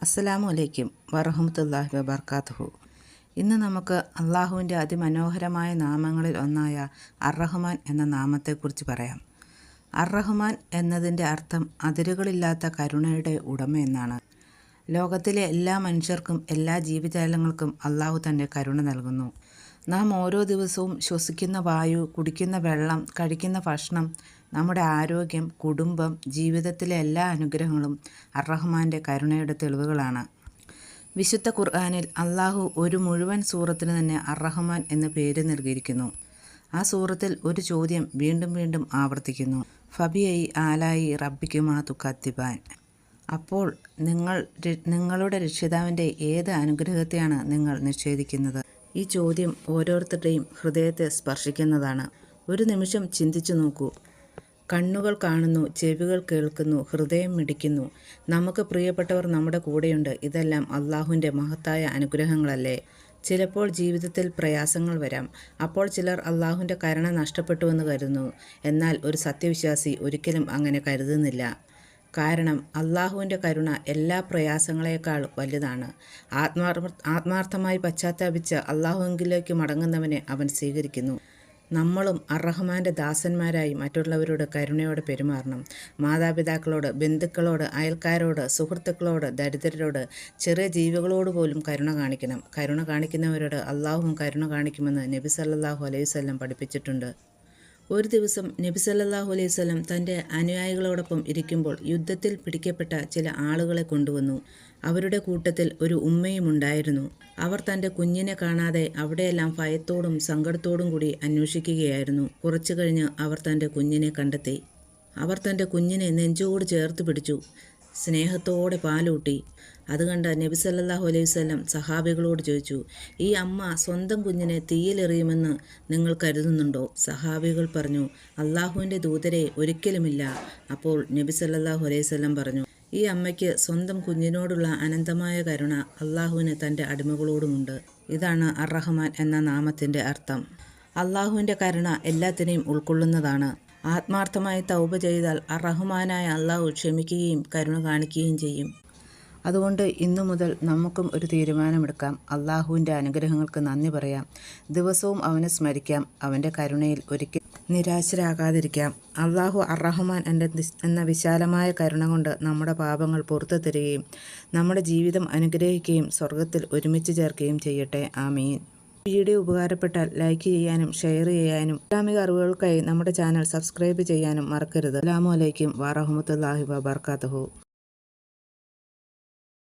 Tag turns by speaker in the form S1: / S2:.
S1: അസ്സലാമു അലൈക്കും വറഹ്മത്തുള്ളാഹി വബർക്കാത്തുഹു. ഇന്ന് നമുക്ക് അള്ളാഹുവിൻ്റെ അതിമനോഹരമായ നാമങ്ങളിൽ ഒന്നായ അർ-റഹ്മാൻ എന്ന നാമത്തെക്കുറിച്ച് പറയാം. അർ-റഹ്മാൻ എന്നതിൻ്റെ അർത്ഥം അതിരുകളില്ലാത്ത കരുണയുടെ ഉടമ എന്നാണ്. ലോകത്തിലെ എല്ലാ മനുഷ്യർക്കും എല്ലാ ജീവജാലങ്ങൾക്കും അള്ളാഹു തൻ്റെ കരുണ നൽകുന്നു. നാം ഓരോ ദിവസവും ശ്വസിക്കുന്ന വായു, കുടിക്കുന്ന വെള്ളം, കഴിക്കുന്ന ഭക്ഷണം, നമ്മുടെ ആരോഗ്യം, കുടുംബം, ജീവിതത്തിലെ എല്ലാ അനുഗ്രഹങ്ങളും അർ-റഹ്മാൻ്റെ കരുണയുടെ തെളിവുകളാണ്. വിശുദ്ധ ഖുർആനിൽ അള്ളാഹു ഒരു മുഴുവൻ സൂറത്തിന് തന്നെ അർ-റഹ്മാൻ എന്ന് പേര് നൽകിയിരിക്കുന്നു. ആ സൂറത്തിൽ ഒരു ചോദ്യം വീണ്ടും വീണ്ടും ആവർത്തിക്കുന്നു: ഫബിഅയി ആലായി റബ്ബിക്കുമാ തുകദ്ദിബാൻ. അപ്പോൾ നിങ്ങളുടെ രക്ഷിതാവിൻ്റെ ഏത് അനുഗ്രഹത്തെയാണ് നിങ്ങൾ നിഷേധിക്കുന്നത്? ഈ ചോദ്യം ഓരോരുത്തരുടെയും ഹൃദയത്തെ സ്പർശിക്കുന്നതാണ്. ഒരു നിമിഷം ചിന്തിച്ചു നോക്കൂ. കണ്ണുകൾ കാണുന്നു, ചെവികൾ കേൾക്കുന്നു, ഹൃദയം മിടിക്കുന്നു, നമുക്ക് പ്രിയപ്പെട്ടവർ നമ്മുടെ കൂടെയുണ്ട്. ഇതെല്ലാം അള്ളാഹുവിൻ്റെ മഹത്തായ അനുഗ്രഹങ്ങളല്ലേ? ചിലപ്പോൾ ജീവിതത്തിൽ പ്രയാസങ്ങൾ വരാം. അപ്പോൾ ചിലർ അള്ളാഹുവിൻ്റെ കരുണ നഷ്ടപ്പെട്ടുവെന്ന് കരുതുന്നു. എന്നാൽ ഒരു സത്യവിശ്വാസി ഒരിക്കലും അങ്ങനെ കരുതുന്നില്ല. കാരണം അള്ളാഹുവിൻ്റെ കരുണ എല്ലാ പ്രയാസങ്ങളെക്കാൾ വലുതാണ്. ആത്മാർത്ഥമായി പശ്ചാത്താപിച്ച് അള്ളാഹുവിലേക്ക് മടങ്ങുന്നവനെ അവൻ സ്വീകരിക്കുന്നു. നമ്മളും അർ-റഹ്മാൻ്റെ ദാസന്മാരായി മറ്റുള്ളവരോട് കരുണയോടെ പെരുമാറണം. മാതാപിതാക്കളോട്, ബന്ധുക്കളോട്, അയൽക്കാരോട്, സുഹൃത്തുക്കളോട്, ദരിദ്രരോട്, ചെറിയ ജീവികളോട് പോലും കരുണ കാണിക്കണം. കരുണ കാണിക്കുന്നവരോട് അള്ളാഹുവും കരുണ കാണിക്കുമെന്ന് നബി സല്ലല്ലാഹു അലൈഹി വസല്ലം പഠിപ്പിച്ചിട്ടുണ്ട്. ഒരു ദിവസം നബി സല്ലല്ലാഹു അലൈഹി വസല്ലം തൻ്റെ അനുയായികളോടൊപ്പം ഇരിക്കുമ്പോൾ യുദ്ധത്തിൽ പിടിക്കപ്പെട്ട ചില ആളുകളെ കൊണ്ടുവന്നു. അവരുടെ കൂട്ടത്തിൽ ഒരു ഉമ്മയും ഉണ്ടായിരുന്നു. അവർ തൻ്റെ കുഞ്ഞിനെ കാണാതെ അവിടെയെല്ലാം ഭയത്തോടും സങ്കടത്തോടും കൂടി അന്വേഷിക്കുകയായിരുന്നു. കുറച്ചു കഴിഞ്ഞ് അവർ തൻ്റെ കുഞ്ഞിനെ കണ്ടെത്തി. അവർ തൻ്റെ കുഞ്ഞിനെ നെഞ്ചോട് ചേർത്ത് പിടിച്ചു, സ്നേഹത്തോടെ പാലൂട്ടി. അത് കണ്ട നബി സല്ലല്ലാഹു അലൈഹി വസല്ലം സഹാബികളോട് ചോദിച്ചു: ഈ അമ്മ സ്വന്തം കുഞ്ഞിനെ തീയിലെറിയുമെന്ന് നിങ്ങൾ കരുതുന്നുണ്ടോ? സഹാബികൾ പറഞ്ഞു: അള്ളാഹുവിൻ്റെ ദൂതരെ, ഒരിക്കലുമില്ല. അപ്പോൾ നബി സല്ലല്ലാഹു അലൈഹി വസല്ലം പറഞ്ഞു: ഈ അമ്മയ്ക്ക് സ്വന്തം കുഞ്ഞിനോടുള്ള അനന്തമായ കരുണ അള്ളാഹുവിന് തൻ്റെ അടിമകളോടുമുണ്ട്. ഇതാണ് അർ-റഹ്മാൻ എന്ന നാമത്തിൻ്റെ അർത്ഥം. അള്ളാഹുവിൻ്റെ കരുണ എല്ലാത്തിനെയും ഉൾക്കൊള്ളുന്നതാണ്. ആത്മാർത്ഥമായി തൗബ ചെയ്താൽ അർ-റഹ്മാനായ അള്ളാഹു ക്ഷമിക്കുകയും കരുണ കാണിക്കുകയും ചെയ്യും. അതുകൊണ്ട് ഇന്നു മുതൽ നമുക്കും ഒരു തീരുമാനമെടുക്കാം. അള്ളാഹുവിൻ്റെ അനുഗ്രഹങ്ങൾക്ക് നന്ദി പറയാം. ദിവസവും അവനെ സ്മരിക്കാം. അവൻ്റെ കരുണയിൽ ഒരിക്കലും നിരാശരാകാതിരിക്കാം. അള്ളാഹു അർ-റഹ്മാൻ എന്ന വിശാലമായ കരുണ കൊണ്ട് നമ്മുടെ പാപങ്ങൾ പുറത്തു തരികയും നമ്മുടെ ജീവിതം അനുഗ്രഹിക്കുകയും സ്വർഗത്തിൽ ഒരുമിച്ച് ചേർക്കുകയും ചെയ്യട്ടെ. ആമീൻ. വീഡിയോ ഉപകാരപ്പെട്ടാൽ ലൈക്ക് ചെയ്യാനും ഷെയർ ചെയ്യാനും ഇസ്ലാമിക അറിവുകൾക്കായി നമ്മുടെ ചാനൽ സബ്സ്ക്രൈബ് ചെയ്യാനും മറക്കരുത്. അസ്സലാമു അലൈക്കും വറഹ്മത്തുള്ളാഹി വബർക്കാത്തുഹു.